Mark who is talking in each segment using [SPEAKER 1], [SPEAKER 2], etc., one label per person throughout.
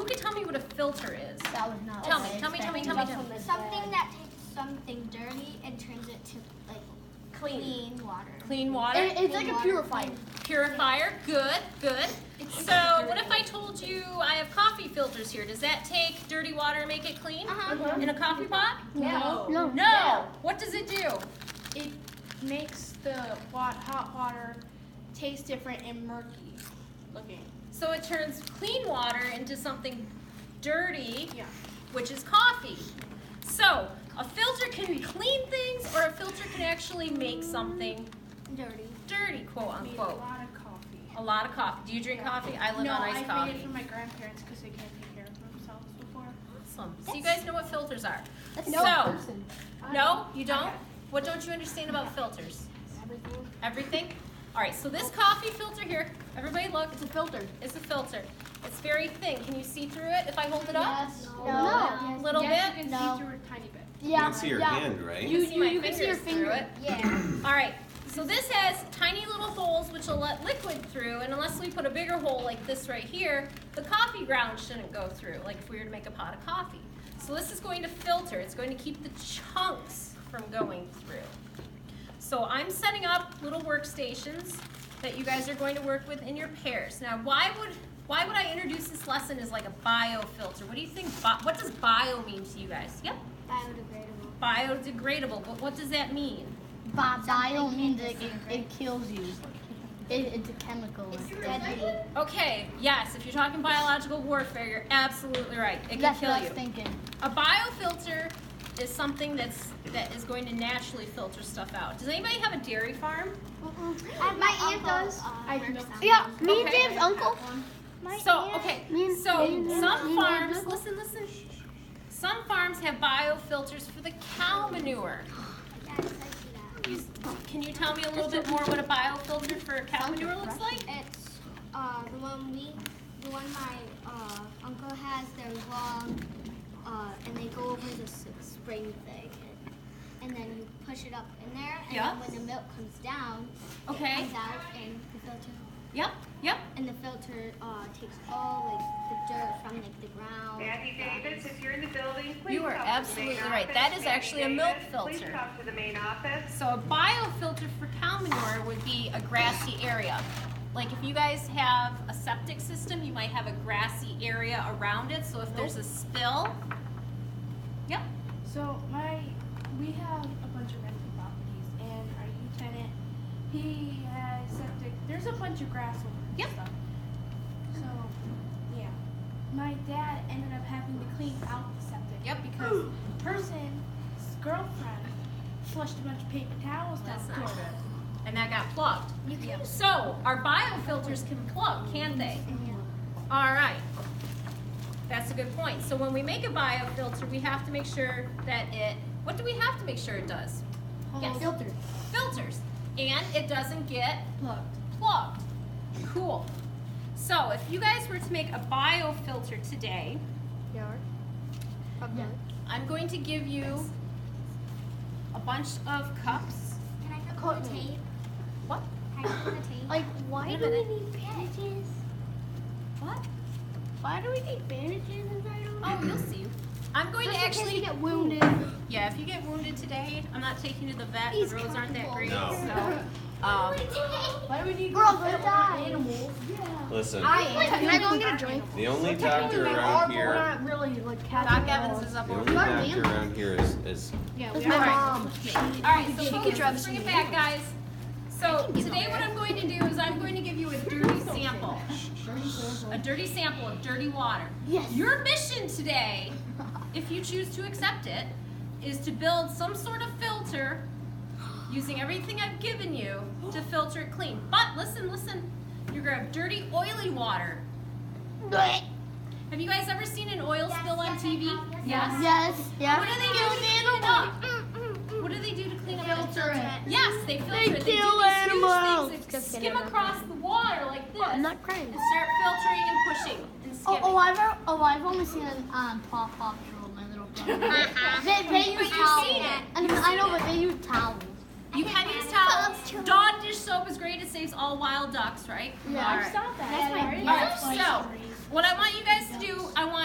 [SPEAKER 1] who can tell me what a filter is?
[SPEAKER 2] That was not.
[SPEAKER 1] Tell me.
[SPEAKER 3] Something that takes something dirty and turns it to like clean water.
[SPEAKER 1] Clean water?
[SPEAKER 2] It's like a purifier.
[SPEAKER 1] Purifier, good. So what if I told you I have coffee filters here? Does that take dirty water and make it clean? In a coffee pot?
[SPEAKER 2] No.
[SPEAKER 1] No. What does it do?
[SPEAKER 4] It makes the hot water taste different and murky looking.
[SPEAKER 1] So it turns clean water into something dirty,
[SPEAKER 4] Yeah.
[SPEAKER 1] which is coffee. So a filter can clean things, or a filter can actually make something dirty, quote
[SPEAKER 4] Made
[SPEAKER 1] unquote.
[SPEAKER 4] a lot of coffee.
[SPEAKER 1] A lot of coffee. Do you drink coffee? I live
[SPEAKER 4] No,
[SPEAKER 1] on iced
[SPEAKER 4] I
[SPEAKER 1] coffee.
[SPEAKER 4] made it for my grandparents because they can't take care of themselves before.
[SPEAKER 1] Awesome. So you guys know what filters are.
[SPEAKER 2] No.
[SPEAKER 1] No, you don't? What don't you understand about filters? Everything? All right, so this coffee filter here, everybody look.
[SPEAKER 2] It's a filter.
[SPEAKER 1] It's a filter. It's very thin. Can you see through it if I hold it up?
[SPEAKER 2] Yes.
[SPEAKER 1] A little
[SPEAKER 4] Yes,
[SPEAKER 1] bit?
[SPEAKER 4] you can see through a tiny bit.
[SPEAKER 2] Yeah.
[SPEAKER 5] You can see your hand, right?
[SPEAKER 1] You
[SPEAKER 2] can see your
[SPEAKER 1] through
[SPEAKER 2] finger.
[SPEAKER 1] it.
[SPEAKER 3] Yeah.
[SPEAKER 1] All right, so this has tiny little holes which will let liquid through, and unless we put a bigger hole like this right here, the coffee ground shouldn't go through, like if we were to make a pot of coffee. So this is going to filter. It's going to keep the chunks from going through. So I'm setting up little workstations that you guys are going to work with in your pairs. Now, why would I introduce this lesson as like a biofilter? What do you think? What does bio mean to you guys? Yep.
[SPEAKER 3] Biodegradable.
[SPEAKER 1] Biodegradable, but what does that mean?
[SPEAKER 2] Bio means it kills you. It's a chemical.
[SPEAKER 3] It's deadly.
[SPEAKER 1] Okay, yes, if you're talking biological warfare, you're absolutely right. It can
[SPEAKER 2] That's
[SPEAKER 1] kill
[SPEAKER 2] what I
[SPEAKER 1] you.
[SPEAKER 2] was thinking.
[SPEAKER 1] A biofilter is something that is going to naturally filter stuff out. Does anybody have a dairy farm?
[SPEAKER 3] My aunt does.
[SPEAKER 2] Yeah, me and
[SPEAKER 1] Okay.
[SPEAKER 2] Dave's uncle.
[SPEAKER 1] Some farms, listen. Some farms have biofilters for the cow manure.
[SPEAKER 3] Yes, I see that.
[SPEAKER 1] Can you tell me a little bit more what a biofilter for cow manure looks like?
[SPEAKER 3] It's the one my uncle has. They're long, and they go over the spring thing, and then you push it up in there, and
[SPEAKER 1] Yeah.
[SPEAKER 3] then when the milk comes down,
[SPEAKER 1] Okay.
[SPEAKER 3] it comes out, and the filter,
[SPEAKER 1] Yep.
[SPEAKER 3] and the filter takes all like the dirt from like the ground.
[SPEAKER 6] Matthew Davis, if you're in the building, please
[SPEAKER 1] You are
[SPEAKER 6] come to the
[SPEAKER 1] absolutely
[SPEAKER 6] main
[SPEAKER 1] right.
[SPEAKER 6] office.
[SPEAKER 1] That is
[SPEAKER 6] Matthew
[SPEAKER 1] actually a milk
[SPEAKER 6] Davis,
[SPEAKER 1] filter.
[SPEAKER 6] Please come to the main office.
[SPEAKER 1] So a biofilter for cow manure would be a grassy area. Like if you guys have a septic system, you might have a grassy area around it. So if there's a spill, yep.
[SPEAKER 4] So we have a bunch of rental properties, and our tenant, he has septic. There's a bunch of grass over and
[SPEAKER 1] Yep.
[SPEAKER 4] stuff. So yeah, my dad ended up having to clean out the septic.
[SPEAKER 1] Yep.
[SPEAKER 4] Because person's girlfriend flushed a bunch of paper towels down
[SPEAKER 1] That's
[SPEAKER 4] the
[SPEAKER 1] not
[SPEAKER 4] toilet.
[SPEAKER 1] good. And that got plugged. So our biofilters can plug, can't they? All right. That's a good point. So when we make a biofilter, we have to make sure that what do we have to make sure it does? Yes. Filters. And it doesn't get plugged. Cool. So if you guys were to make a biofilter today, I'm going to give you a bunch of cups.
[SPEAKER 3] Can I put the tape?
[SPEAKER 1] What?
[SPEAKER 3] Can I put the tape?
[SPEAKER 2] Like, why
[SPEAKER 1] Wait a
[SPEAKER 2] do we
[SPEAKER 1] minute.
[SPEAKER 2] need bandages?
[SPEAKER 1] What?
[SPEAKER 2] Why do we need bandages inside of
[SPEAKER 1] Oh, you'll see. I'm going to actually
[SPEAKER 2] get wounded.
[SPEAKER 1] Yeah, if you get wounded today, I'm not taking you to the vet. The roads aren't that great.
[SPEAKER 5] No.
[SPEAKER 1] So,
[SPEAKER 2] Why do we need girls to die? Animals.
[SPEAKER 5] Listen,
[SPEAKER 2] Can I go and get a drink?
[SPEAKER 5] the only doctor around
[SPEAKER 2] We're
[SPEAKER 5] here,
[SPEAKER 2] not really like
[SPEAKER 1] Doc
[SPEAKER 2] catching
[SPEAKER 1] Evans is up
[SPEAKER 5] the
[SPEAKER 1] over
[SPEAKER 5] only
[SPEAKER 1] there.
[SPEAKER 5] doctor around here is
[SPEAKER 2] That's my mom.
[SPEAKER 1] All right, so folks, let's bring it back, guys. So today what I'm going to do is I'm going to give you a dirty sample. A dirty sample of dirty water.
[SPEAKER 2] Yes.
[SPEAKER 1] Your mission today, if you choose to accept it, is to build some sort of filter using everything I've given you to filter it clean. But listen, you're gonna have dirty, oily water. Have you guys ever seen an oil spill on TV? Yes.
[SPEAKER 2] Yes.
[SPEAKER 1] What do they do to clean it up? What do they do to clean up?
[SPEAKER 2] Filter it.
[SPEAKER 1] Yes, they filter it. They do
[SPEAKER 2] kill
[SPEAKER 1] these
[SPEAKER 2] animals.
[SPEAKER 1] huge things that skim across the water like this.
[SPEAKER 2] I'm not crying.
[SPEAKER 1] And start filtering and pushing and skimming.
[SPEAKER 2] I've only seen it on Paw Patrol, my little brother. they use
[SPEAKER 1] But you've
[SPEAKER 2] towels.
[SPEAKER 1] seen it.
[SPEAKER 2] I know, but they use towels.
[SPEAKER 1] You can use towels. Dawn dish soap is great. It saves all wild ducks, right?
[SPEAKER 2] Yeah.
[SPEAKER 1] All right.
[SPEAKER 4] Stop that.
[SPEAKER 3] That's my
[SPEAKER 1] All right, so what I want you guys to do, I want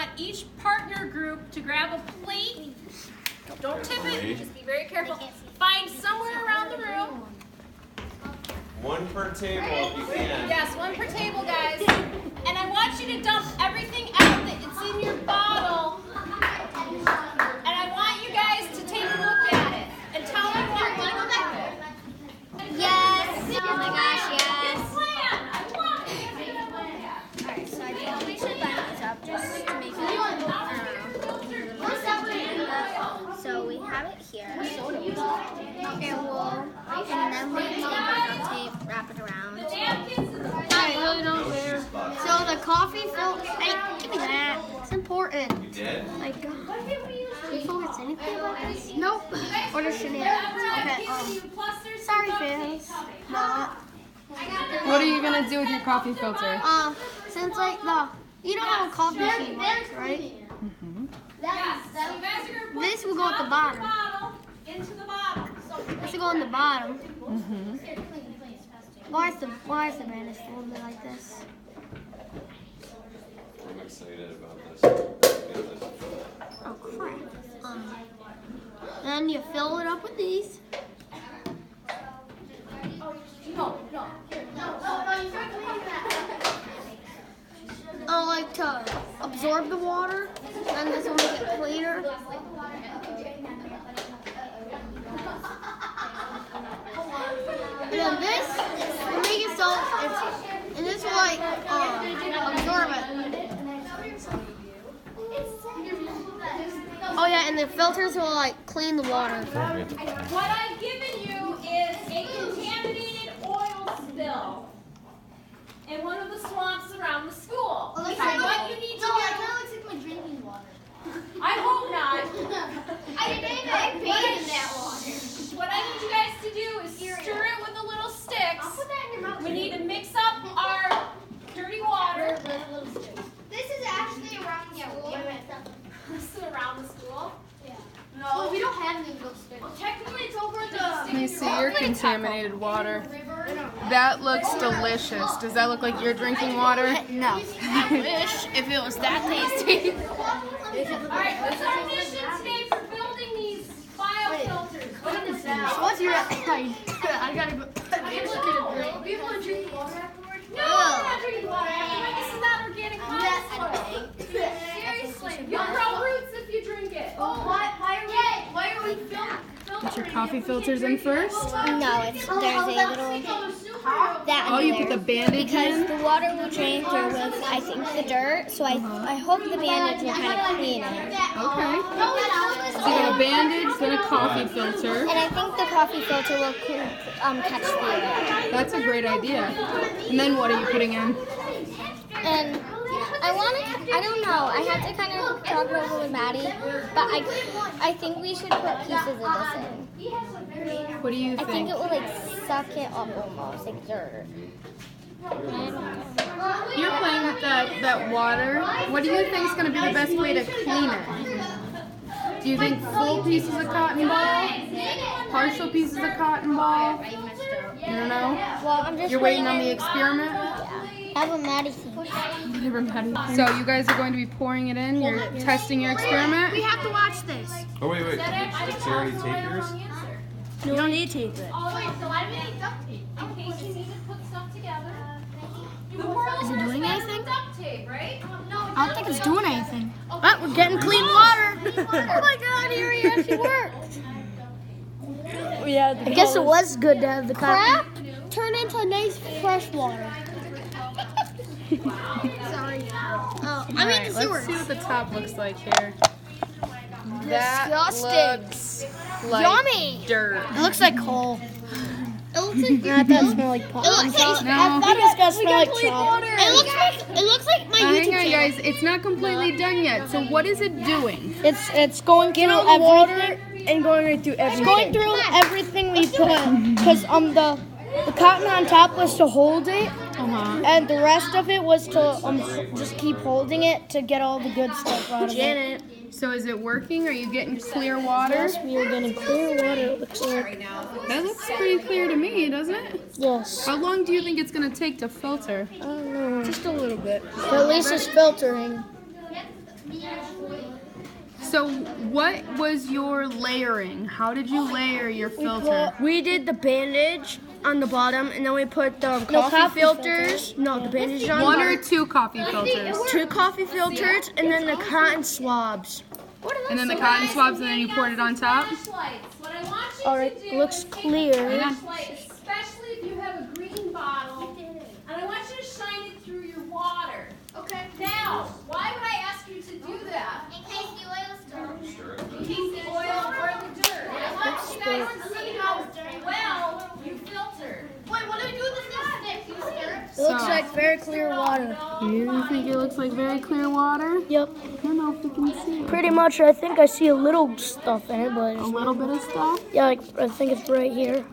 [SPEAKER 1] to grab a plate. Don't tip it, just be very careful. Find somewhere around the room.
[SPEAKER 5] One per table if you can.
[SPEAKER 1] Yes, one per table, guys. And I want you to dump everything out that's in your bottle. And I want you guys to take a look at it and tell me what you think of it.
[SPEAKER 3] Yes. Oh my gosh, yes.
[SPEAKER 1] Good plan. I love it.
[SPEAKER 3] Alright, so I think we should line these up just to make it. So we have it here. And then we take our tape, wrap it around.
[SPEAKER 1] The napkins and the
[SPEAKER 2] I really don't care. So the coffee filter. Hey, give me that. It's important.
[SPEAKER 5] You did?
[SPEAKER 2] Like, do you focus anything about this? Nope. Or the shenanigans. Okay. Sorry, fans. No.
[SPEAKER 7] What are you gonna do with your coffee filter?
[SPEAKER 2] Since like you know how a coffee machine works, right? This will go at the bottom.
[SPEAKER 1] Into the bottle.
[SPEAKER 2] This will go in the bottom. Why is the band a little bit like this?
[SPEAKER 5] I'm excited about this.
[SPEAKER 2] Oh crap. Then you fill it up with these. I like to absorb the water, and this will make it cleaner. And then this will make it so and this will like absorb it. Oh yeah, and the filters will like clean the water.
[SPEAKER 1] What I've given you is a contaminated oil spill in one of the swamps around the school. What you need to do?
[SPEAKER 2] my drinking water.
[SPEAKER 1] I hope not.
[SPEAKER 3] I bathed in that water.
[SPEAKER 1] What I need you guys to do is stir it with the little sticks. We need to mix up our dirty water.
[SPEAKER 3] This is actually around the school.
[SPEAKER 1] This is around the school.
[SPEAKER 2] No, we don't have any of those sticks.
[SPEAKER 1] Technically, it's over the.
[SPEAKER 7] Can you see your contaminated water? That looks delicious. Does that look like you're drinking water?
[SPEAKER 2] No. I wish if it was that tasty.
[SPEAKER 1] Alright, what's our mission today for building these biofilters? What is that?
[SPEAKER 2] What's your I gotta go.
[SPEAKER 4] People are drinking water afterwards?
[SPEAKER 1] No, I'm not drinking water. This is not organic water. Seriously, you'll grow roots if you drink it.
[SPEAKER 4] Oh, why are we filtering?
[SPEAKER 7] Put your coffee filters in first.
[SPEAKER 3] No, there's a little that
[SPEAKER 7] Oh,
[SPEAKER 3] under
[SPEAKER 7] you
[SPEAKER 3] there.
[SPEAKER 7] put the bandage
[SPEAKER 3] Because
[SPEAKER 7] in?
[SPEAKER 3] the water will drain through with, I think, the dirt. So I hope the bandage will kind of clean it.
[SPEAKER 7] Okay. So you got a bandage, then a coffee filter.
[SPEAKER 3] And I think the coffee filter will catch the air.
[SPEAKER 7] That's a great idea. And then what are you putting in?
[SPEAKER 3] And I don't know. I have to kind of talk it over with Maddie, but I think we should put pieces of this in.
[SPEAKER 7] What do you
[SPEAKER 3] I think
[SPEAKER 7] think?
[SPEAKER 3] it will like suck it up almost, like dirt.
[SPEAKER 7] You're playing with that water. What do you think is going to be the best way to clean it? Do you think full pieces of cotton ball? Partial pieces of cotton ball? You don't know?
[SPEAKER 3] Well, I'm just
[SPEAKER 7] You're waiting on the experiment?
[SPEAKER 3] Have a Maddie thing.
[SPEAKER 7] Whatever, Maddie. So you guys are going to be pouring it in? You're testing your experiment?
[SPEAKER 2] We have to watch this.
[SPEAKER 5] Oh, wait. Did you already take yours?
[SPEAKER 2] You don't need to tape it.
[SPEAKER 1] Oh, wait, so I made duct tape. In case you need to put stuff together.
[SPEAKER 2] Is it doing anything?
[SPEAKER 1] Duct tape, right?
[SPEAKER 2] I don't think it's doing anything. But we're getting clean water. Oh my god, here he actually worked. I guess it was good to have the crap turn into nice fresh water. Sorry. Oh, I mean the
[SPEAKER 7] Let's
[SPEAKER 2] sewers.
[SPEAKER 7] see what the top looks like here. That
[SPEAKER 2] Disgusting.
[SPEAKER 7] looks like
[SPEAKER 2] Yummy.
[SPEAKER 7] dirt.
[SPEAKER 2] It looks like coal. It looks like that does smell like pot.
[SPEAKER 7] No.
[SPEAKER 2] I thought it was gonna smell like chalk. It looks like my
[SPEAKER 7] Hang
[SPEAKER 2] YouTube
[SPEAKER 7] on,
[SPEAKER 2] channel.
[SPEAKER 7] guys. It's not completely done yet. So what is it doing?
[SPEAKER 2] It's going through the water and going right through everything. It's going through everything we put because the cotton on top was to hold it, and the rest of it was to just keep holding it to get all the good stuff out of it.
[SPEAKER 7] So is it working? Are you getting clear water?
[SPEAKER 2] We are getting clear water. It looks like.
[SPEAKER 7] That looks pretty clear to me, doesn't it?
[SPEAKER 2] Yes.
[SPEAKER 7] How long do you think it's going to take to filter?
[SPEAKER 2] I don't know.
[SPEAKER 7] Just a little bit.
[SPEAKER 2] But at least it's filtering.
[SPEAKER 7] So what was your layering? How did you layer your filter?
[SPEAKER 2] We did the bandage on the bottom, and then we put the coffee filters. No, the bandage on
[SPEAKER 7] One
[SPEAKER 2] the
[SPEAKER 7] or two coffee filters?
[SPEAKER 2] 2 coffee filters, and then the cotton swabs.
[SPEAKER 7] And then the cotton swabs, and then you poured it on top?
[SPEAKER 1] What I want you
[SPEAKER 2] All right,
[SPEAKER 1] to do
[SPEAKER 2] looks clear.
[SPEAKER 1] flashlight, especially if you have a green bottle, and I want you to shine it through your water. Okay. Now, why would I ask you to do that?
[SPEAKER 3] In case the oil's still.
[SPEAKER 1] In case the oil or the dirt. I want you guys to see how well you filter.
[SPEAKER 3] Wait, what do we do with this stick? You stir it?
[SPEAKER 2] It looks like very clear water.
[SPEAKER 7] You think it looks like very clear water?
[SPEAKER 2] Yep.
[SPEAKER 7] I don't know if you can see it.
[SPEAKER 2] Pretty much, I think I see a little stuff in it, but
[SPEAKER 7] A little bit of stuff?
[SPEAKER 2] yeah, like, I think it's right here.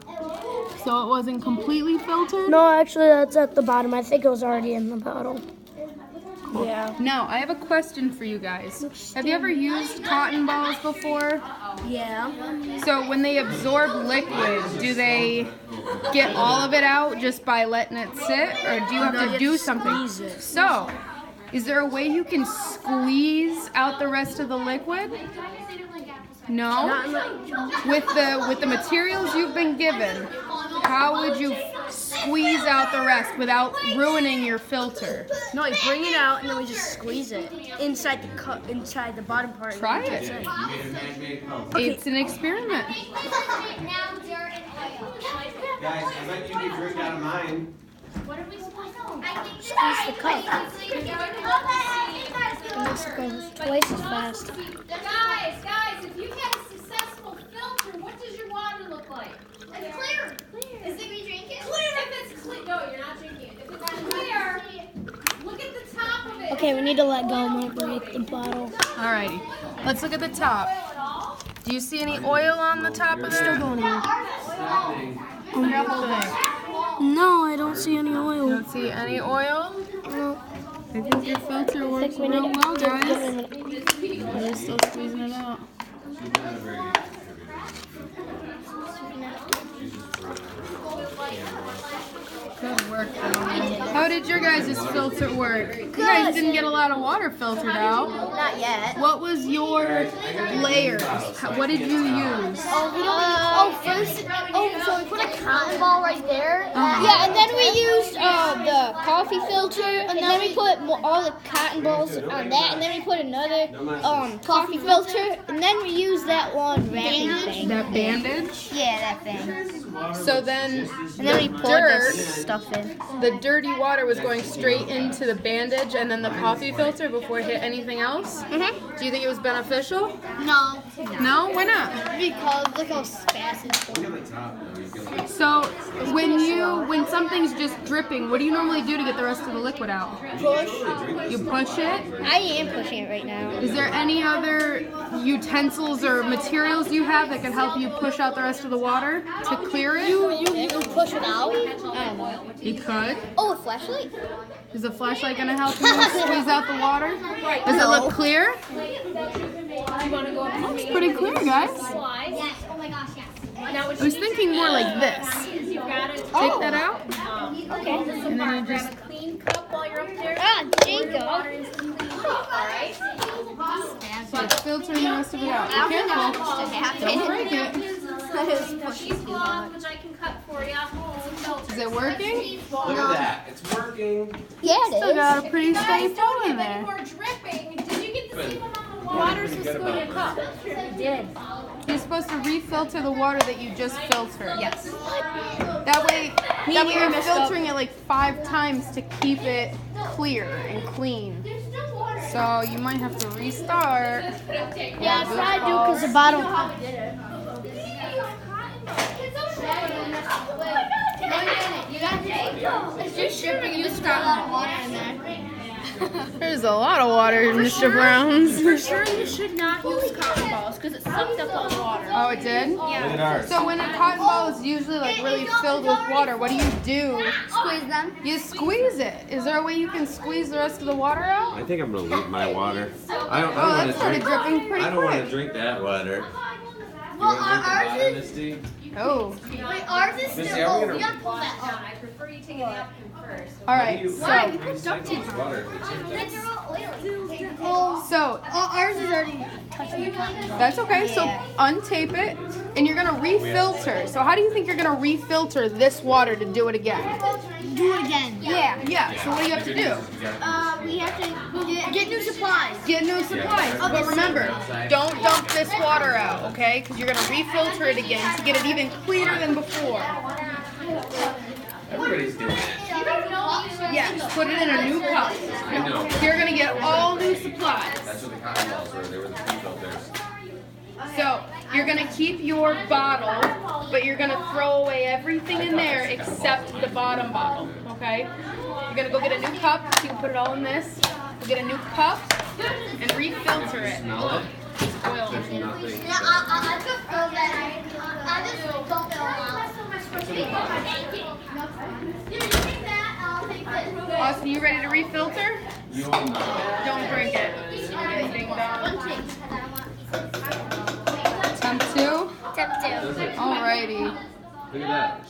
[SPEAKER 7] So it wasn't completely filtered?
[SPEAKER 2] No, actually, that's at the bottom. I think it was already in the bottle. Yeah.
[SPEAKER 7] Now, I have a question for you guys. Have you ever used cotton balls before?
[SPEAKER 2] Yeah.
[SPEAKER 7] So when they absorb liquid, do they get all of it out just by letting it sit, or do you have to do something?
[SPEAKER 2] Squeeze it.
[SPEAKER 7] So, is there a way you can squeeze out the rest of the liquid? No? With the materials you've been given, how would you squeeze out the rest without ruining your filter?
[SPEAKER 2] No, we bring it out and then we just squeeze it inside the cup, inside the bottom part.
[SPEAKER 7] Try it. It's an experiment.
[SPEAKER 3] Now dirt and oil.
[SPEAKER 5] Guys, I bet you can drink out of mine.
[SPEAKER 3] What are we supposed to do? I think
[SPEAKER 2] Squeeze the cup.
[SPEAKER 3] It
[SPEAKER 2] It makes it go twice as fast.
[SPEAKER 1] Guys, if you've had a successful filter, what does your water look like?
[SPEAKER 3] It's clear. Is it we drink it?
[SPEAKER 1] Clear if it's clear. No, you're not drinking it. If it's clear, look at the top of it.
[SPEAKER 2] Okay, we need to let go. Might break the bottle.
[SPEAKER 7] Alrighty, let's look at the top. Do you see any oil on the top of
[SPEAKER 2] Still
[SPEAKER 7] it?
[SPEAKER 2] going in.
[SPEAKER 7] Hold it.
[SPEAKER 2] No, I don't see any
[SPEAKER 7] You
[SPEAKER 2] oil.
[SPEAKER 7] don't see any oil?
[SPEAKER 2] No.
[SPEAKER 7] I think your filter
[SPEAKER 2] I
[SPEAKER 7] works
[SPEAKER 2] think we
[SPEAKER 7] real
[SPEAKER 2] need
[SPEAKER 7] well,
[SPEAKER 2] to give
[SPEAKER 7] guys.
[SPEAKER 2] it a minute.
[SPEAKER 7] We're still squeezing it out. Good work, gentlemen. How did your guys' filter work? You guys didn't get a lot of water filtered out.
[SPEAKER 3] Not yet.
[SPEAKER 7] What was your layers? What did you use?
[SPEAKER 3] So we put a cotton ball right there.
[SPEAKER 2] Yeah, and then we used the coffee filter, and then we put all the cotton balls on that, and then we put another coffee filter, and then we used that one wrapping thing.
[SPEAKER 7] That bandage?
[SPEAKER 3] Yeah, that thing.
[SPEAKER 7] So then,
[SPEAKER 2] And then we poured
[SPEAKER 7] dirt,
[SPEAKER 2] this stuff in.
[SPEAKER 7] the dirty water was going straight into the bandage and then the coffee filter before it hit anything else?
[SPEAKER 2] Mm-hmm.
[SPEAKER 7] Do you think it was beneficial?
[SPEAKER 3] No.
[SPEAKER 7] No? Why not?
[SPEAKER 3] Because look how fast it's going.
[SPEAKER 5] Look at the top, though. You can like
[SPEAKER 7] So when something's just dripping, what do you normally do to get the rest of the liquid out? You push it?
[SPEAKER 2] I am pushing it right now.
[SPEAKER 7] Is there any other utensils or materials you have that can help you push out the rest of the water to clear it?
[SPEAKER 3] You can push it out.
[SPEAKER 7] You could.
[SPEAKER 3] Oh, a flashlight?
[SPEAKER 7] Is the flashlight going to help you squeeze out the water? Does it look clear? Looks pretty clear, guys.
[SPEAKER 3] Yes. Oh my gosh, yes.
[SPEAKER 1] Now what
[SPEAKER 7] I was thinking more like this.
[SPEAKER 1] is you've got to
[SPEAKER 7] Take that out.
[SPEAKER 1] okay.
[SPEAKER 7] And then you just
[SPEAKER 1] Grab a clean cup while you're up there.
[SPEAKER 3] There you go.
[SPEAKER 1] Water into the clean cup, all right?
[SPEAKER 7] so it's filtering the rest of it out. Be careful. Don't break it.
[SPEAKER 1] Cheesecloth, which I can cut for you.
[SPEAKER 7] Is it working?
[SPEAKER 5] look at that. It's working.
[SPEAKER 3] Yeah,
[SPEAKER 7] Still got a pretty steady
[SPEAKER 1] Guys,
[SPEAKER 7] flow
[SPEAKER 1] don't
[SPEAKER 7] in
[SPEAKER 1] have any
[SPEAKER 7] there.
[SPEAKER 1] more dripping. Did you get to see one on the wall?
[SPEAKER 5] Water's supposed to go in a cup.
[SPEAKER 7] You're supposed to refilter the water that you just filtered. Yes. That way you're filtering it like 5 times to keep it clear and clean. So you might have to restart.
[SPEAKER 2] Yeah, I probably do because the bottle.
[SPEAKER 7] There's a lot of water, Mr. Browns.
[SPEAKER 4] For sure, you should not use cotton balls because it sucked up all the water.
[SPEAKER 7] Oh, it did?
[SPEAKER 5] Look at ours.
[SPEAKER 7] So when a cotton ball is usually like really filled with water, what do?
[SPEAKER 3] Squeeze them.
[SPEAKER 7] You squeeze it. Is there a way you can squeeze the rest of the water out?
[SPEAKER 5] I think I'm gonna leave my water. I don't
[SPEAKER 7] Oh,
[SPEAKER 5] want
[SPEAKER 7] that
[SPEAKER 5] to
[SPEAKER 7] started
[SPEAKER 5] drink.
[SPEAKER 7] dripping pretty
[SPEAKER 5] I don't want to
[SPEAKER 7] quick.
[SPEAKER 5] drink that water. You
[SPEAKER 3] Well,
[SPEAKER 5] want to drink the
[SPEAKER 3] ours
[SPEAKER 5] bottom,
[SPEAKER 3] is-
[SPEAKER 5] Misty?
[SPEAKER 7] Oh.
[SPEAKER 3] Wait, ours is
[SPEAKER 5] Missy,
[SPEAKER 3] still.
[SPEAKER 5] are we
[SPEAKER 3] Oh,
[SPEAKER 5] gonna-
[SPEAKER 3] we gotta pull that
[SPEAKER 1] Down.
[SPEAKER 3] up.
[SPEAKER 1] I prefer you take a napkin first.
[SPEAKER 7] All
[SPEAKER 5] How do
[SPEAKER 7] right.
[SPEAKER 5] you-
[SPEAKER 7] So
[SPEAKER 5] how do you recycle this water?
[SPEAKER 3] Then they're all oily.
[SPEAKER 7] So
[SPEAKER 3] Ours is already.
[SPEAKER 2] touching the cotton ball.
[SPEAKER 7] That's okay. So untape it, and you're gonna refilter. So how do you think you're gonna refilter this water to do it again?
[SPEAKER 3] Do it again.
[SPEAKER 7] Yeah. So what do you have to do?
[SPEAKER 3] We have to get new supplies.
[SPEAKER 7] Get new supplies. But remember, don't dump this water out, okay? Because you're gonna refilter it again to get it even cleaner than before.
[SPEAKER 5] Everybody's doing it.
[SPEAKER 7] Yeah, just put it in a new cup.
[SPEAKER 5] I know.
[SPEAKER 7] You're gonna get all new supplies.
[SPEAKER 5] That's what the cotton balls were. They were the pre-filters.
[SPEAKER 7] So you're gonna keep your bottle, but you're gonna throw away everything in there except the bottom bottle, okay? You're gonna go get a new cup, so you can put it all in this. Go get a new cup and refilter it.
[SPEAKER 5] Smell it?
[SPEAKER 7] Oil.
[SPEAKER 5] There's nothing.
[SPEAKER 3] I just feel that. I just don't feel
[SPEAKER 7] Austin, you ready to refilter?
[SPEAKER 5] You will not.
[SPEAKER 7] Don't drink it. Ding dong. Attempt two? Alrighty.
[SPEAKER 5] Look at that.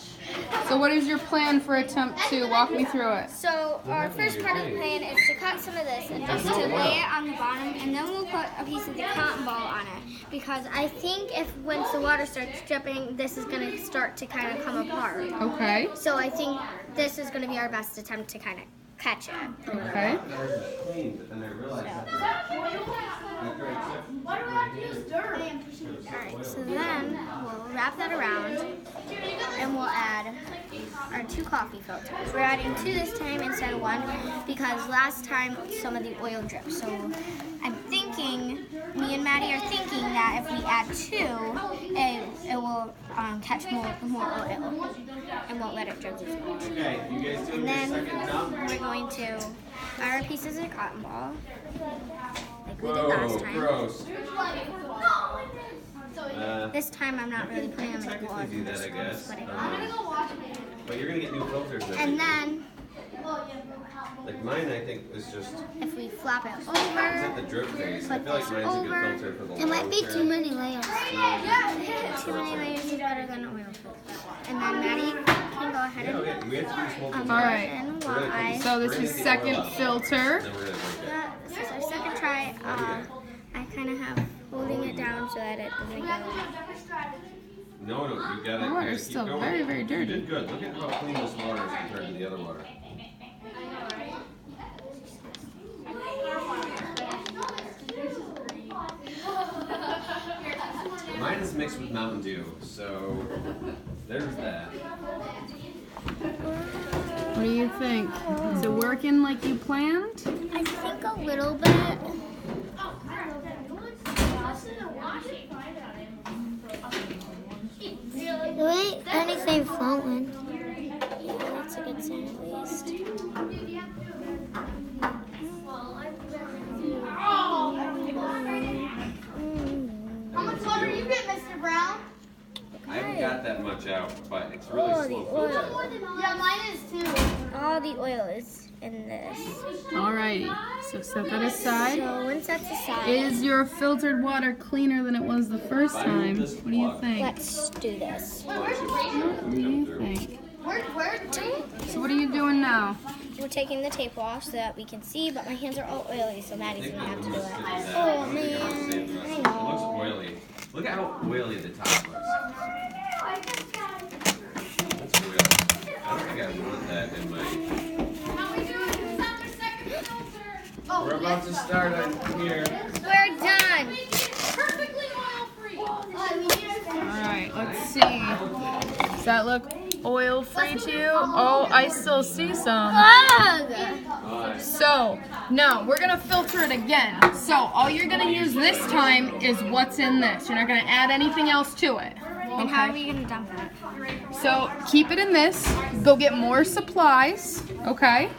[SPEAKER 7] So what is your plan for attempt two? Walk me through it.
[SPEAKER 3] So our first part of the plan is to cut some of this and just to lay it on the bottom, and then we'll put a piece of the cotton ball on it. Because I think if once the water starts dripping, this is going to start to kind of come apart.
[SPEAKER 7] Okay.
[SPEAKER 3] So I think this is going to be our best attempt to kind of catch it.
[SPEAKER 7] Okay.
[SPEAKER 5] Clean, but then I realized that.
[SPEAKER 3] Alright, so then we'll wrap that around and we'll add our 2 coffee filters. We're adding 2 this time instead of 1 because last time some of the oil dripped. So I'm thinking, me and Maddie are thinking that if we add 2, it will catch more oil and won't let it drip as much.
[SPEAKER 5] Okay, you guys doing
[SPEAKER 3] And
[SPEAKER 5] your
[SPEAKER 3] then
[SPEAKER 5] second dump?
[SPEAKER 3] we're going to add our pieces of cotton ball like we did last
[SPEAKER 5] Whoa,
[SPEAKER 3] time.
[SPEAKER 5] gross.
[SPEAKER 3] This time I'm not really putting them in the water.
[SPEAKER 5] Technically do that, I guess.
[SPEAKER 3] But
[SPEAKER 5] But you're gonna get new filters.
[SPEAKER 3] and then
[SPEAKER 5] Like mine, I think is just.
[SPEAKER 3] if we flap it
[SPEAKER 5] Is
[SPEAKER 3] over,
[SPEAKER 5] that the drip phase? I
[SPEAKER 3] put
[SPEAKER 5] feel like
[SPEAKER 3] this
[SPEAKER 5] mine's a
[SPEAKER 3] over.
[SPEAKER 5] good filter for the
[SPEAKER 3] It might be
[SPEAKER 5] long
[SPEAKER 3] too
[SPEAKER 5] term.
[SPEAKER 3] many layers. Too many layers is better than oil filter. And then Maddie can go ahead
[SPEAKER 5] Yeah,
[SPEAKER 3] and
[SPEAKER 5] yeah, we have to do this multiple
[SPEAKER 7] All
[SPEAKER 5] times.
[SPEAKER 7] right.
[SPEAKER 3] and
[SPEAKER 5] We're gonna
[SPEAKER 3] while
[SPEAKER 7] So this is second filter.
[SPEAKER 5] Then we're gonna drink it.
[SPEAKER 3] this is our second try. I kind of have holding it down so that it doesn't go.
[SPEAKER 5] No, you got it.
[SPEAKER 7] The water's still very, very
[SPEAKER 5] You
[SPEAKER 7] dirty.
[SPEAKER 5] did good. Look at how clean this water is compared to the other water. Mine is mixed with Mountain Dew, so there's that.
[SPEAKER 7] What do you think? Is it working like you planned?
[SPEAKER 3] I think a little bit. There ain't anything floating. Yeah, that's a good sign at least. How much water you get, Mr. Brown?
[SPEAKER 5] I haven't got that much out, but it's really
[SPEAKER 3] Oh,
[SPEAKER 5] slow
[SPEAKER 3] the
[SPEAKER 5] filter.
[SPEAKER 3] oil. Yeah, mine is too. All the oil is in this.
[SPEAKER 7] Alrighty. So set that aside.
[SPEAKER 3] So once that's aside,
[SPEAKER 7] Is your filtered water cleaner than it was the first time? What do you think?
[SPEAKER 3] let's do this.
[SPEAKER 7] What do you think?
[SPEAKER 3] Where?
[SPEAKER 7] So what are you doing now?
[SPEAKER 3] We're taking the tape off so that we can see, but my hands are all oily, so Maddie's gonna have to do it.
[SPEAKER 5] Oh
[SPEAKER 3] Oh man,
[SPEAKER 5] It
[SPEAKER 3] I
[SPEAKER 5] looks
[SPEAKER 3] know.
[SPEAKER 5] oily. Look at how oily the top looks. That's oily. I don't think I want that in my. We're about to start on here.
[SPEAKER 3] We're done.
[SPEAKER 7] Alright, let's see. Does that look oil free to you? Oh, I still see some.
[SPEAKER 3] Ugh.
[SPEAKER 7] So, now we're gonna filter it again. So, all you're gonna use this time is what's in this. You're not gonna add anything else to it.
[SPEAKER 3] And how are we gonna dump it?
[SPEAKER 7] So, keep it in this. Go get more supplies, okay?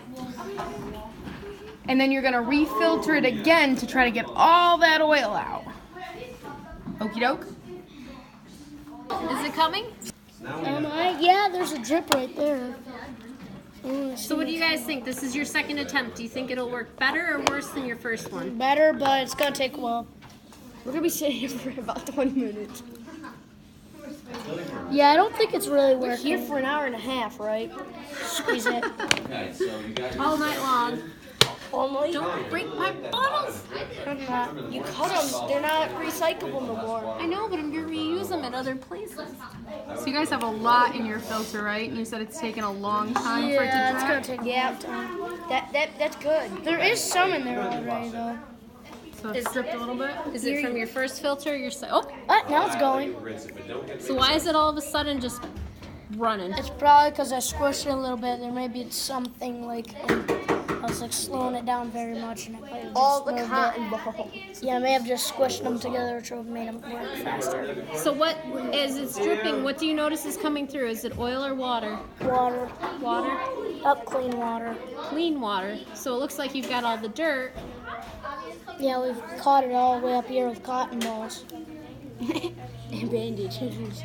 [SPEAKER 7] And then you're gonna refilter it again to try to get all that oil out. Okie doke?
[SPEAKER 1] Is it coming?
[SPEAKER 5] Now we
[SPEAKER 2] Yeah, there's a drip right there.
[SPEAKER 1] So what do you guys think? This is your second attempt. Do you think it'll work better or worse than your first one?
[SPEAKER 2] Better, but it's gonna take a while. We're gonna be sitting here for about 20 minutes. Yeah, I don't think it's really working. Here for an hour and a half, right? Squeeze it.
[SPEAKER 5] Okay, so you got your
[SPEAKER 1] All night long.
[SPEAKER 2] Only.
[SPEAKER 1] Don't break my bottles.
[SPEAKER 2] You cut them. They're not recyclable no more.
[SPEAKER 1] I know, but I'm gonna reuse them at other places.
[SPEAKER 7] So you guys have a lot in your filter, right? And you said it's taken a long time for it to
[SPEAKER 2] Yeah, it's
[SPEAKER 7] dry?
[SPEAKER 2] gonna take a long time. That's good. There is some in there already though.
[SPEAKER 7] So it's dripped a little bit?
[SPEAKER 1] Is it from your first filter? Or your
[SPEAKER 2] Now it's going.
[SPEAKER 1] So why is it all of a sudden just running?
[SPEAKER 2] It's probably because I squished it a little bit. There may be something like I was like slowing it down very much, and I probably
[SPEAKER 3] All the
[SPEAKER 2] moved
[SPEAKER 3] cotton
[SPEAKER 2] it.
[SPEAKER 3] balls.
[SPEAKER 2] Yeah, I may have just squished them together, which would have made them work faster.
[SPEAKER 1] So what, as it's dripping, what do you notice is coming through? Is it oil or water?
[SPEAKER 2] Water.
[SPEAKER 1] Water?
[SPEAKER 2] Up clean water.
[SPEAKER 1] Clean water. So it looks like you've got all the dirt.
[SPEAKER 2] Yeah, we've caught it all the way up here with cotton balls.
[SPEAKER 3] And bandages.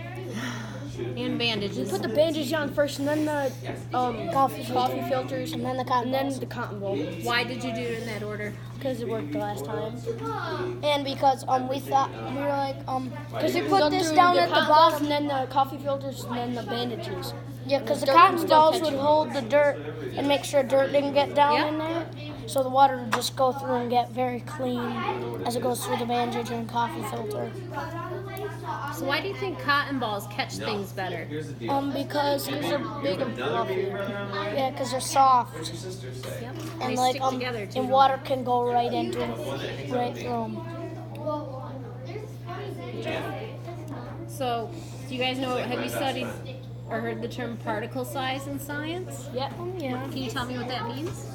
[SPEAKER 1] And bandages.
[SPEAKER 3] Put the bandages on first, and then the
[SPEAKER 2] Coffee
[SPEAKER 3] filters,
[SPEAKER 2] and then the cotton balls.
[SPEAKER 3] the cotton ball.
[SPEAKER 1] Why did you do it in that order?
[SPEAKER 3] Because it worked the last time.
[SPEAKER 2] And because we thought we were like because we
[SPEAKER 3] Go
[SPEAKER 2] put this
[SPEAKER 3] through
[SPEAKER 2] down
[SPEAKER 3] the
[SPEAKER 2] at the
[SPEAKER 3] cotton
[SPEAKER 2] bottom.
[SPEAKER 3] balls, and then the coffee filters, and then the bandages.
[SPEAKER 2] Yeah, because the
[SPEAKER 3] Dirt
[SPEAKER 2] cotton
[SPEAKER 3] would still
[SPEAKER 2] balls
[SPEAKER 3] catch
[SPEAKER 2] would
[SPEAKER 3] it.
[SPEAKER 2] hold the dirt and make sure dirt didn't get down
[SPEAKER 1] Yeah.
[SPEAKER 2] in there. So the water would just go through and get very clean as it goes through the bandage and coffee filter.
[SPEAKER 1] So why do you think cotton balls catch things better?
[SPEAKER 2] Because they're big and fluffy. Yeah, because they're soft.
[SPEAKER 1] Yep.
[SPEAKER 2] And
[SPEAKER 1] They
[SPEAKER 2] like
[SPEAKER 1] stick together too.
[SPEAKER 2] and water can go right into them, right through them.
[SPEAKER 1] So, do you guys know, have you studied or heard the term particle size in science?
[SPEAKER 2] Yeah.
[SPEAKER 1] Can you tell me what that means?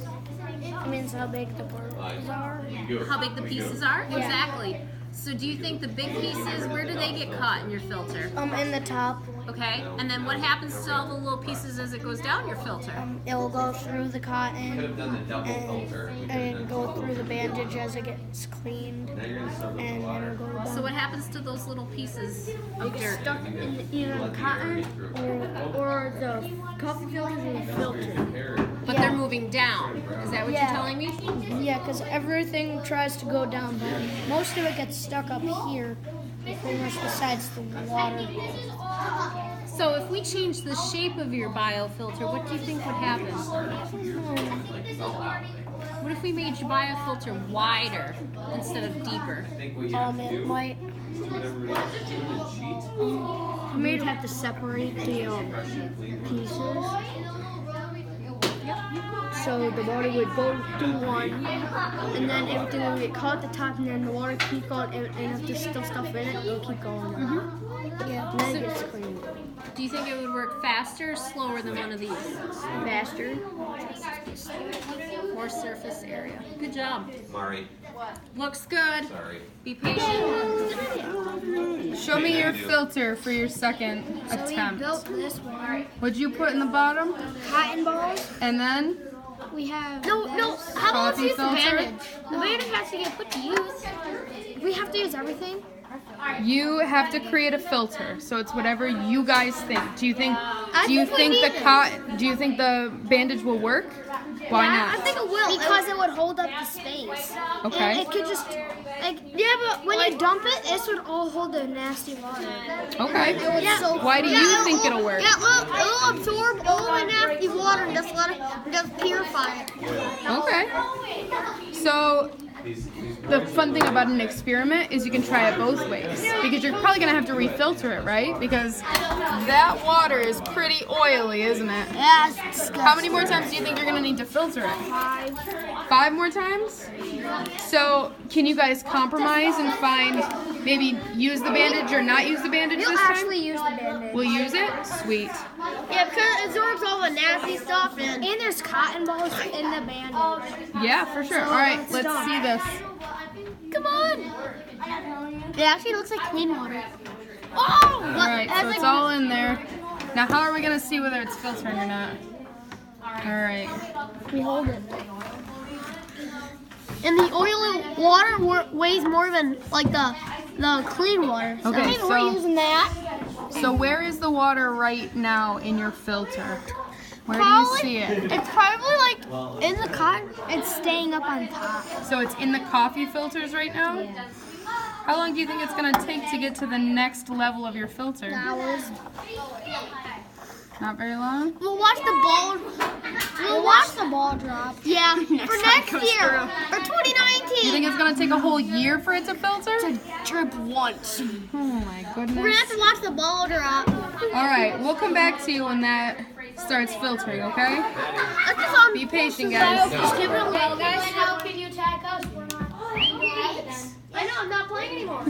[SPEAKER 2] It means how big the particles are.
[SPEAKER 1] How big the pieces are? Exactly. So do you think the big pieces, where do they get caught in your filter?
[SPEAKER 2] In the top.
[SPEAKER 1] Okay, and then what happens to all the little pieces as it goes down your filter?
[SPEAKER 2] It will go through the cotton
[SPEAKER 5] Have done the double filter.
[SPEAKER 2] and go through the bandage as it gets cleaned, and it'll go down.
[SPEAKER 1] So what happens to those little pieces of dirt?
[SPEAKER 3] Stuck in either the cotton or the coffee filters or the filter.
[SPEAKER 1] But they're moving down. Is that what you're telling me?
[SPEAKER 2] Yeah, because everything tries to go down, but most of it gets stuck up here, pretty much besides the water.
[SPEAKER 1] So if we change the shape of your biofilter, what do you think would happen? What if we made your biofilter wider instead of deeper?
[SPEAKER 2] It might.
[SPEAKER 3] You may have to separate the pieces. So the water would go through one, and then everything would get caught at the top, and then the water keep going, and if there's still stuff in it, it'll keep going.
[SPEAKER 2] Yeah.
[SPEAKER 3] And then it gets clean.
[SPEAKER 1] Do you think it would work faster or slower than one of these?
[SPEAKER 3] Faster.
[SPEAKER 1] More surface area. Good job.
[SPEAKER 5] Mari,
[SPEAKER 1] Looks good.
[SPEAKER 5] sorry.
[SPEAKER 1] Be patient.
[SPEAKER 7] Show me your filter for your second attempt.
[SPEAKER 3] This one.
[SPEAKER 7] What'd you put in the bottom?
[SPEAKER 3] Cotton balls.
[SPEAKER 7] And then?
[SPEAKER 3] We have no. How about
[SPEAKER 7] Coffee
[SPEAKER 3] we use the
[SPEAKER 7] filter?
[SPEAKER 3] bandage? The bandage has to get put to use. We have to use everything.
[SPEAKER 7] You have to create a filter, so it's whatever you guys think. Do you think the bandage will work? Why not?
[SPEAKER 3] I think it will because it would hold up the space.
[SPEAKER 7] Okay.
[SPEAKER 3] And it could just but when you dump it, this would all hold the nasty water.
[SPEAKER 7] Okay.
[SPEAKER 3] Yeah.
[SPEAKER 7] Why do you think it'll work?
[SPEAKER 3] Yeah, it'll absorb all the nasty water and just let it just purify it.
[SPEAKER 7] Okay. So the fun thing about an experiment is you can try it both ways, because you're probably gonna have to refilter it, right? Because that water is pretty oily, isn't it?
[SPEAKER 3] Yeah, it's disgusting.
[SPEAKER 7] How many more times do you think you're gonna need to filter it? 5 more times? So can you guys compromise and find, maybe use the bandage or not use the bandage
[SPEAKER 3] We'll
[SPEAKER 7] this time?
[SPEAKER 3] actually use the bandage.
[SPEAKER 7] We'll use it? Sweet.
[SPEAKER 3] Yeah, because it absorbs all the nasty stuff, and there's cotton balls in the bandage.
[SPEAKER 7] Yeah, for sure. All right, let's see this.
[SPEAKER 3] Come on. It actually looks like clean water. Oh!
[SPEAKER 7] All right, so it's all in there. Now how are we gonna see whether it's filtering or not? All right.
[SPEAKER 3] We hold it. And the oily water weighs more than like the clean water. So
[SPEAKER 7] Okay,
[SPEAKER 3] maybe we're using that.
[SPEAKER 7] So where is the water right now in your filter? Where do you
[SPEAKER 3] Probably-
[SPEAKER 7] see it?
[SPEAKER 3] It's probably like in the cotton. It's staying up on top.
[SPEAKER 7] So it's in the coffee filters right now? How long do you think it's gonna take to get to the next level of your filter?
[SPEAKER 3] Hours.
[SPEAKER 7] Not very long?
[SPEAKER 3] We'll watch the ball. We'll watch the ball drop. Yeah, for next year or 2019.
[SPEAKER 7] You think it's gonna take a whole year for it to filter?
[SPEAKER 3] To drip once.
[SPEAKER 7] Oh my goodness.
[SPEAKER 3] We're gonna have to watch the ball drop.
[SPEAKER 7] Alright, we'll come back to you when that starts filtering, okay?
[SPEAKER 3] Let's just on.
[SPEAKER 7] Be patient, guys.
[SPEAKER 3] Just keep it a little, guys. How can you tag us? We're not. I know. I'm not playing anymore.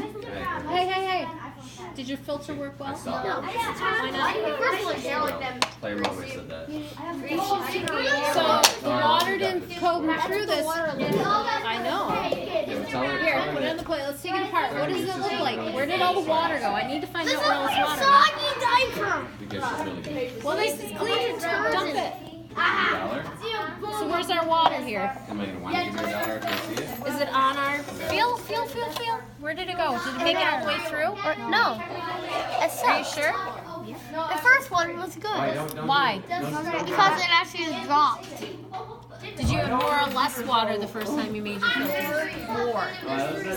[SPEAKER 1] Hey. Did your filter work well?
[SPEAKER 5] I saw
[SPEAKER 3] No.
[SPEAKER 5] that.
[SPEAKER 1] Why not?
[SPEAKER 3] First one, they're like them.
[SPEAKER 5] Player Mama said that.
[SPEAKER 1] So the water didn't come through this. I know.
[SPEAKER 5] Yeah, tell her-
[SPEAKER 1] Here,
[SPEAKER 5] tell her
[SPEAKER 1] put it
[SPEAKER 5] that-
[SPEAKER 1] on the plate. Let's take it apart. What does it look like? Where did all the water go? I need to find out where all this water went.
[SPEAKER 3] diaper.
[SPEAKER 5] Because she's really good.
[SPEAKER 1] Well, this is clean. Dump it.
[SPEAKER 5] $1?
[SPEAKER 1] So where's our water here?
[SPEAKER 5] Am I gonna want to give you $1 if I see it?
[SPEAKER 1] Is it on our feel? Where did it go? Did it make it all the way through? Or
[SPEAKER 3] No. It's
[SPEAKER 1] are you sure?
[SPEAKER 3] The first one was good.
[SPEAKER 1] Why?
[SPEAKER 3] Because it actually dropped.
[SPEAKER 1] Did you have more or less water the first time you made your filter? More.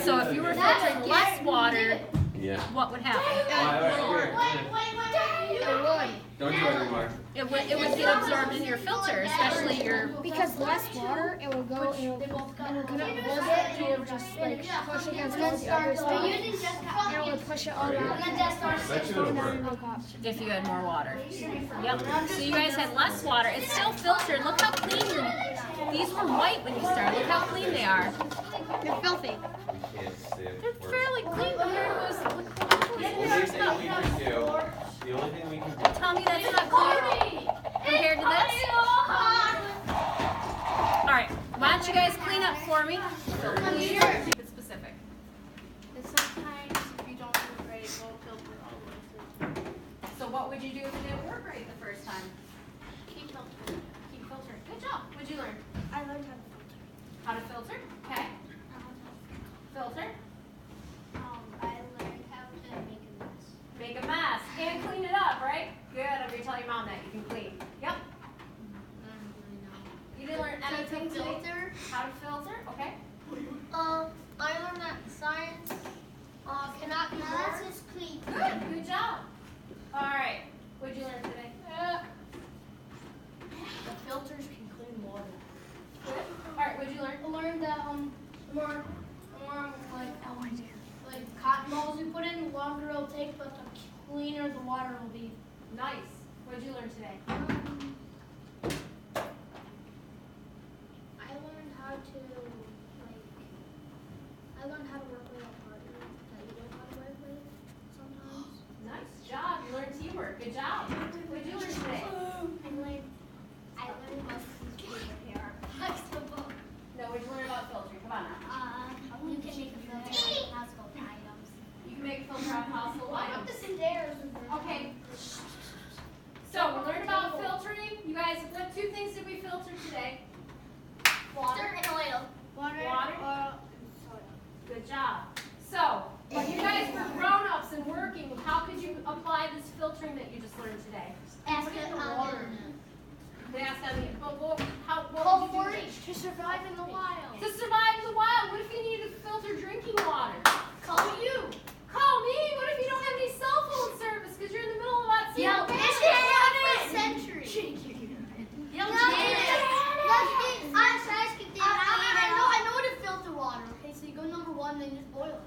[SPEAKER 1] So if you were filtering less water,
[SPEAKER 5] Yeah.
[SPEAKER 1] what would happen?
[SPEAKER 5] Don't do it anymore.
[SPEAKER 1] It would get absorbed in your filter, especially your.
[SPEAKER 2] Because less water, it will go, it will hold it, and it will just like push against all the other stuff. And it will push it all down.
[SPEAKER 5] That should have worked.
[SPEAKER 1] If you had more water. Yep. So you guys had less water. It's still filtered. Look how clean these were white when you started. Look how clean they are.
[SPEAKER 3] They're filthy.
[SPEAKER 5] We can't see it.
[SPEAKER 1] They're fairly clean compared to
[SPEAKER 5] The only thing we can do, the only thing we can do.
[SPEAKER 1] Tell me that's not clear compared to this. All right. Why don't you guys clean up for me? Keep it specific.
[SPEAKER 4] And sometimes if you don't do it right, it won't filter all the way through.
[SPEAKER 1] So what would you do if it didn't work right the first time?
[SPEAKER 4] Keep filtering.
[SPEAKER 1] Keep filtering. Good job. What'd you learn?
[SPEAKER 3] I learned how to filter.
[SPEAKER 1] How to filter? Okay. Filter.
[SPEAKER 3] I learned how to make a mess.
[SPEAKER 1] Make a mess and clean it up, right? Good. I'm gonna tell your mom that you can clean. Yep. You didn't learn anything today?
[SPEAKER 3] Filter.
[SPEAKER 1] How to filter? Okay.
[SPEAKER 3] I learned that science cannot be more. Is clean.
[SPEAKER 1] Good. Good job. All right. What'd you learn today?
[SPEAKER 2] The filters can clean water.
[SPEAKER 1] Good. All right. What'd you learn?
[SPEAKER 2] I learned that more like cotton balls you put in, the longer it'll take, but the cleaner the water will be.
[SPEAKER 1] Nice. What'd you learn today?
[SPEAKER 3] I learned how to work with a partner that you don't know how to work with sometimes.
[SPEAKER 1] Nice job. You learned teamwork. Good job. What'd you learn today?
[SPEAKER 3] I learned about here.
[SPEAKER 1] No. What'd you learn about filtering? Come on now.
[SPEAKER 3] You can make a filter out of household items.
[SPEAKER 1] You can make a filter out of household items.
[SPEAKER 3] Stairs.
[SPEAKER 1] Okay. So we learned about filtering. You guys, what two things did we filter today? Water.
[SPEAKER 3] And oil.
[SPEAKER 1] Water. Good job. So when you guys were grown-ups and working, how could you apply this filtering that you just learned today?
[SPEAKER 3] Ask it water.
[SPEAKER 1] They asked how what
[SPEAKER 3] Call
[SPEAKER 1] would you do?
[SPEAKER 3] 4-H to survive in the wild.
[SPEAKER 1] To survive in the wild, what if you needed to filter drinking water?
[SPEAKER 3] Call you.
[SPEAKER 1] Call me. What if you don't have any cell phone service because you're in the middle of Otselic?
[SPEAKER 3] Yeah, it's been for a century. I know how to filter water. Okay, so you go number 1, then just boil it.